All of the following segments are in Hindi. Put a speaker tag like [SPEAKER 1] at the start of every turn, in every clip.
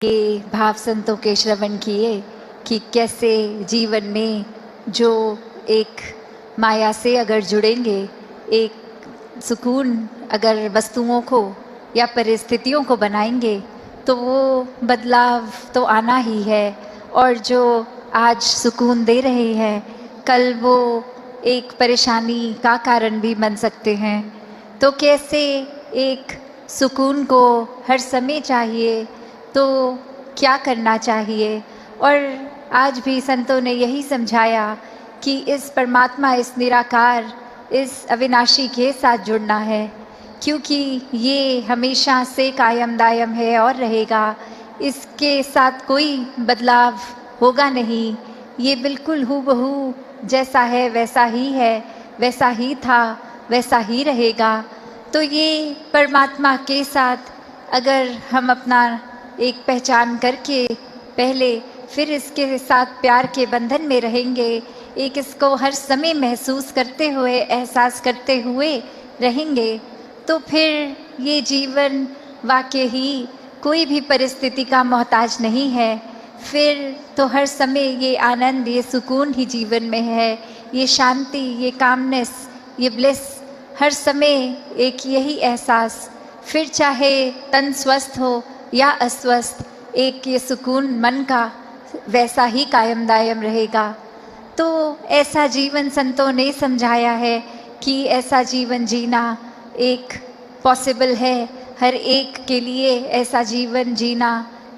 [SPEAKER 1] ये भाव संतों के श्रवण किए कि कैसे जीवन में जो एक माया से अगर जुड़ेंगे, एक सुकून अगर वस्तुओं को या परिस्थितियों को बनाएंगे तो वो बदलाव तो आना ही है। और जो आज सुकून दे रहे हैं कल वो एक परेशानी का कारण भी बन सकते हैं। तो कैसे एक सुकून को हर समय चाहिए तो क्या करना चाहिए। और आज भी संतों ने यही समझाया कि इस परमात्मा, इस निराकार, इस अविनाशी के साथ जुड़ना है, क्योंकि ये हमेशा से कायम दायम है और रहेगा। इसके साथ कोई बदलाव होगा नहीं। ये बिल्कुल हूबहू जैसा है वैसा ही है, वैसा ही था वैसा ही रहेगा। तो ये परमात्मा के साथ अगर हम अपना एक पहचान करके पहले फिर इसके साथ प्यार के बंधन में रहेंगे, एक इसको हर समय महसूस करते हुए, एहसास करते हुए रहेंगे, तो फिर ये जीवन वाकई ही कोई भी परिस्थिति का मोहताज नहीं है। फिर तो हर समय ये आनंद, ये सुकून ही जीवन में है, ये शांति, ये कामनेस, ये ब्लिस, हर समय एक यही एहसास। फिर चाहे तन स्वस्थ हो या अस्वस्थ, एक ये सुकून मन का वैसा ही कायम दायम रहेगा। तो ऐसा जीवन संतों ने समझाया है कि ऐसा जीवन जीना एक पॉसिबल है, हर एक के लिए ऐसा जीवन जीना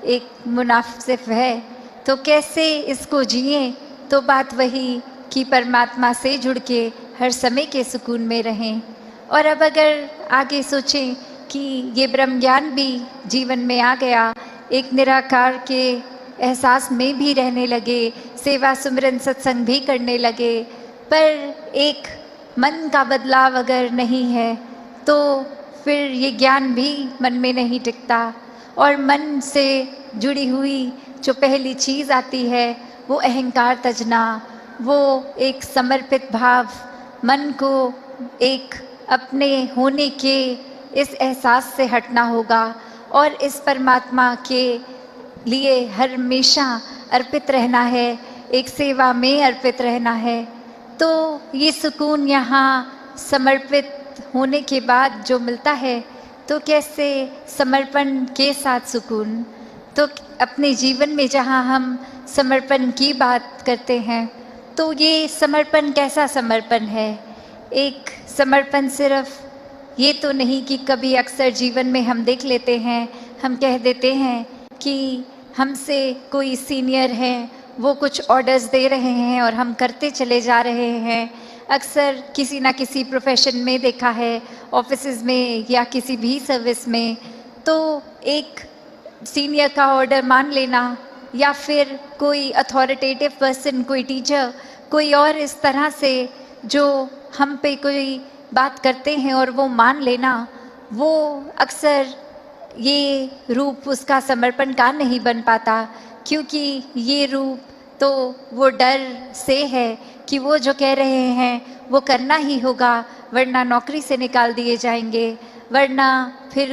[SPEAKER 1] एक मुनासिब है। तो कैसे इसको जिए, तो बात वही कि परमात्मा से जुड़ के हर समय के सुकून में रहें। और अब अगर आगे सोचें कि ये ब्रह्म ज्ञान भी जीवन में आ गया, एक निराकार के एहसास में भी रहने लगे, सेवा सुमिरन सत्संग भी करने लगे, पर एक मन का बदलाव अगर नहीं है तो फिर ये ज्ञान भी मन में नहीं टिकता। और मन से जुड़ी हुई जो पहली चीज़ आती है वो अहंकार तजना, वो एक समर्पित भाव, मन को एक अपने होने के इस एहसास से हटना होगा और इस परमात्मा के लिए हमेशा अर्पित रहना है, एक सेवा में अर्पित रहना है। तो ये सुकून यहाँ समर्पित होने के बाद जो मिलता है, तो कैसे समर्पण के साथ सुकून। तो अपने जीवन में जहाँ हम समर्पण की बात करते हैं, तो ये समर्पण कैसा समर्पण है। एक समर्पण सिर्फ ये तो नहीं कि कभी अक्सर जीवन में हम देख लेते हैं, हम कह देते हैं कि हमसे कोई सीनियर है, वो कुछ ऑर्डर्स दे रहे हैं और हम करते चले जा रहे हैं। अक्सर किसी ना किसी प्रोफेशन में देखा है, ऑफिसेज में या किसी भी सर्विस में, तो एक सीनियर का ऑर्डर मान लेना या फिर कोई अथॉरिटेटिव पर्सन, कोई टीचर, कोई और इस तरह से जो हम पे कोई बात करते हैं और वो मान लेना, वो अक्सर ये रूप उसका समर्पण का नहीं बन पाता, क्योंकि ये रूप तो वो डर से है कि वो जो कह रहे हैं वो करना ही होगा, वरना नौकरी से निकाल दिए जाएंगे, वरना फिर